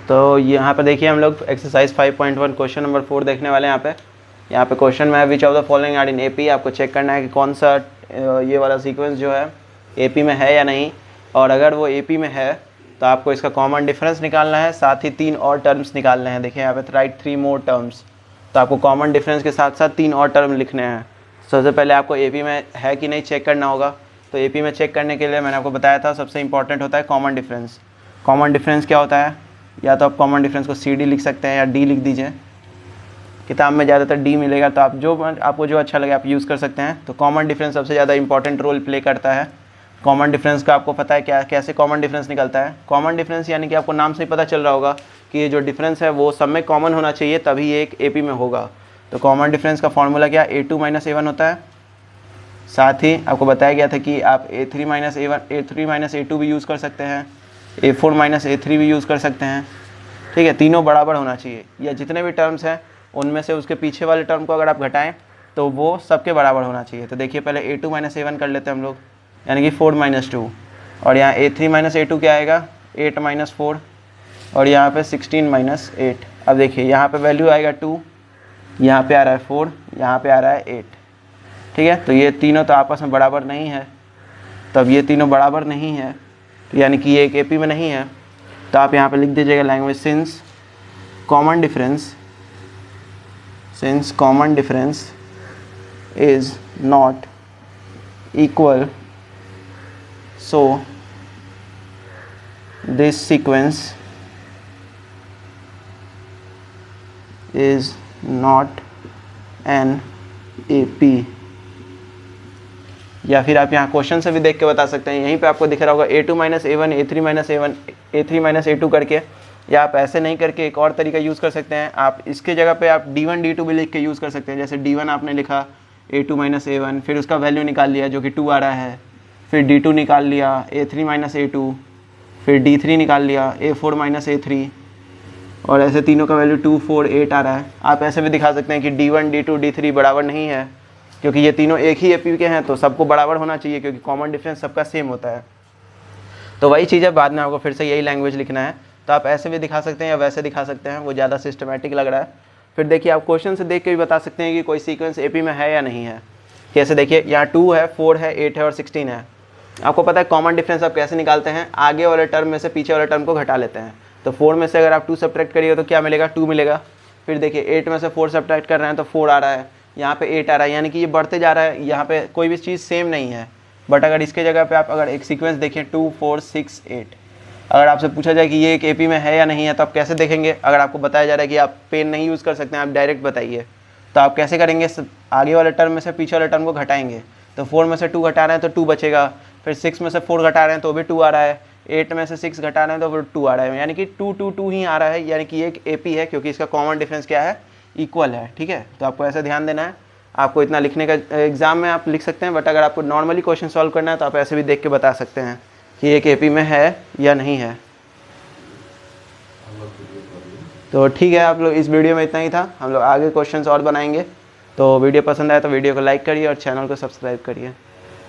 तो यहाँ पर देखिए हम लोग एक्सरसाइज 5.1 क्वेश्चन नंबर 4 देखने वाले हैं। यहाँ पे क्वेश्चन में है which of the following are in AP. आपको चेक करना है कि कौन सा ये वाला सीक्वेंस जो है एपी में है या नहीं, और अगर वो एपी में है तो आपको इसका कॉमन डिफरेंस निकालना है, साथ ही 3 और टर्म्स निकालने हैं। देखिए यहाँ पे राइट 3 मोर टर्म्स, तो आपको कॉमन डिफरेंस के साथ साथ 3 और टर्म लिखने हैं। सबसे पहले आपको एपी में है कि नहीं चेक करना होगा। तो एपी में चेक करने के लिए मैंने आपको बताया था सबसे इंपॉर्टेंट होता है कॉमन डिफरेंस। कॉमन डिफरेंस क्या होता है, या तो आप कॉमन डिफरेंस को सी डी लिख सकते हैं या डी लिख दीजिए। किताब में ज़्यादातर डी मिलेगा, तो आपको जो अच्छा लगे आप यूज़ कर सकते हैं। तो कॉमन डिफरेंस सबसे ज़्यादा इंपॉर्टेंट रोल प्ले करता है। कॉमन डिफरेंस का आपको पता है क्या, कैसे कॉमन डिफरेंस निकलता है। कॉमन डिफरेंस यानी कि आपको नाम से ही पता चल रहा होगा कि ये जो डिफरेंस है वो सब में कॉमन होना चाहिए, तभी एक एपी में होगा। तो कॉमन डिफरेंस का फॉर्मूला क्या a2 - a1 होता है। साथ ही आपको बताया गया था कि आप a3 - a2 भी यूज़ कर सकते हैं, a4 - a3 भी यूज़ कर सकते हैं। ठीक है, तीनों बराबर होना चाहिए, या जितने भी टर्म्स हैं उनमें से उसके पीछे वाले टर्म को अगर आप घटाएं तो वो सबके बराबर होना चाहिए। तो देखिए पहले a2 - a1 कर लेते हैं हम लोग, यानी कि 4 - 2, और यहाँ a3 - a2 क्या आएगा 8 - 4, और यहाँ पे 16 - 8। अब देखिए यहाँ पे वैल्यू आएगा 2, यहाँ पे आ रहा है 4, यहाँ पे आ रहा है 8। ठीक है, तो ये तीनों तो आपस में बराबर नहीं है। तब ये तीनों बराबर नहीं है, तो यानी कि ये एक एपी में नहीं है। तो आप यहाँ पे लिख दीजिएगा language since common difference is not equal, so this sequence is not an AP। या फिर आप यहाँ क्वेश्चन से भी देख के बता सकते हैं, यहीं पे आपको दिख रहा होगा a2 - a1 a3 - a2 करके, या आप ऐसे नहीं करके एक और तरीका यूज़ कर सकते हैं। आप इसके जगह पे आप d1 d2 भी लिख के यूज़ कर सकते हैं। जैसे d1 आपने लिखा a2 - a1, फिर उसका वैल्यू निकाल लिया जो कि 2 आ रहा है, फिर d2 निकाल लिया a3 - a2, फिर d3 निकाल लिया a4 - a3, और ऐसे तीनों का वैल्यू 2 4 8 आ रहा है। आप ऐसे भी दिखा सकते हैं कि d1 d2 d3 बराबर नहीं है, क्योंकि ये तीनों एक ही एपी के हैं, तो सबको बराबर होना चाहिए क्योंकि कॉमन डिफरेंस सबका सेम होता है। तो वही चीज़ है, बाद में आपको फिर से यही लैंग्वेज लिखना है। तो आप ऐसे भी दिखा सकते हैं या वैसे दिखा सकते हैं, वो ज़्यादा सिस्टमेटिक लग रहा है। फिर देखिए आप क्वेश्चन से देख के भी बता सकते हैं कि कोई सीक्वेंस एपी में है या नहीं है। कैसे, देखिए यहाँ 2 है, 4 है, 8 है और 16 है। आपको पता है कॉमन डिफरेंस आप कैसे निकालते हैं, आगे वाले टर्म में से पीछे वाले टर्म को घटा लेते हैं। तो 4 में से अगर आप 2 सब्ट्रैक्ट करिए तो क्या मिलेगा, 2 मिलेगा। फिर देखिए 8 में से 4 सब्ट्रैक्ट कर रहे हैं तो 4 आ रहा है, यहाँ पे 8 आ रहा है, यानी कि ये बढ़ते जा रहा है। यहाँ पे कोई भी चीज़ सेम नहीं है। बट अगर इसके जगह पे आप अगर एक सीक्वेंस देखें 2 4 6 8, अगर आपसे पूछा जाए कि ये एक एपी में है या नहीं है, तो आप कैसे देखेंगे। अगर आपको बताया जा रहा है कि आप पेन नहीं यूज़ कर सकते हैं, आप डायरेक्ट बताइए, तो आप कैसे करेंगे, आगे वाले टर्म में से पीछे वाले टर्म को घटाएंगे। तो 4 में से 2 घटा रहे हैं तो 2 बचेगा, फिर 6 में से 4 घटा रहे हैं तो भी 2 आ रहा है, 8 में से 6 घटा रहे हैं तो फिर 2 आ रहा है, यानी कि 2 2 2 ही आ रहा है, यानी कि एक एपी है क्योंकि इसका कॉमन डिफरेंस क्या है, इक्वल है। ठीक है, तो आपको ऐसा ध्यान देना है। आपको इतना लिखने का एग्जाम में आप लिख सकते हैं, बट अगर आपको नॉर्मली क्वेश्चन सॉल्व करना है तो आप ऐसे भी देख के बता सकते हैं कि एक एपी में है या नहीं है। तो ठीक है, आप लोग इस वीडियो में इतना ही था। हम लोग आगे क्वेश्चंस और बनाएंगे। तो वीडियो पसंद आया तो वीडियो को लाइक करिए और चैनल को सब्सक्राइब करिए।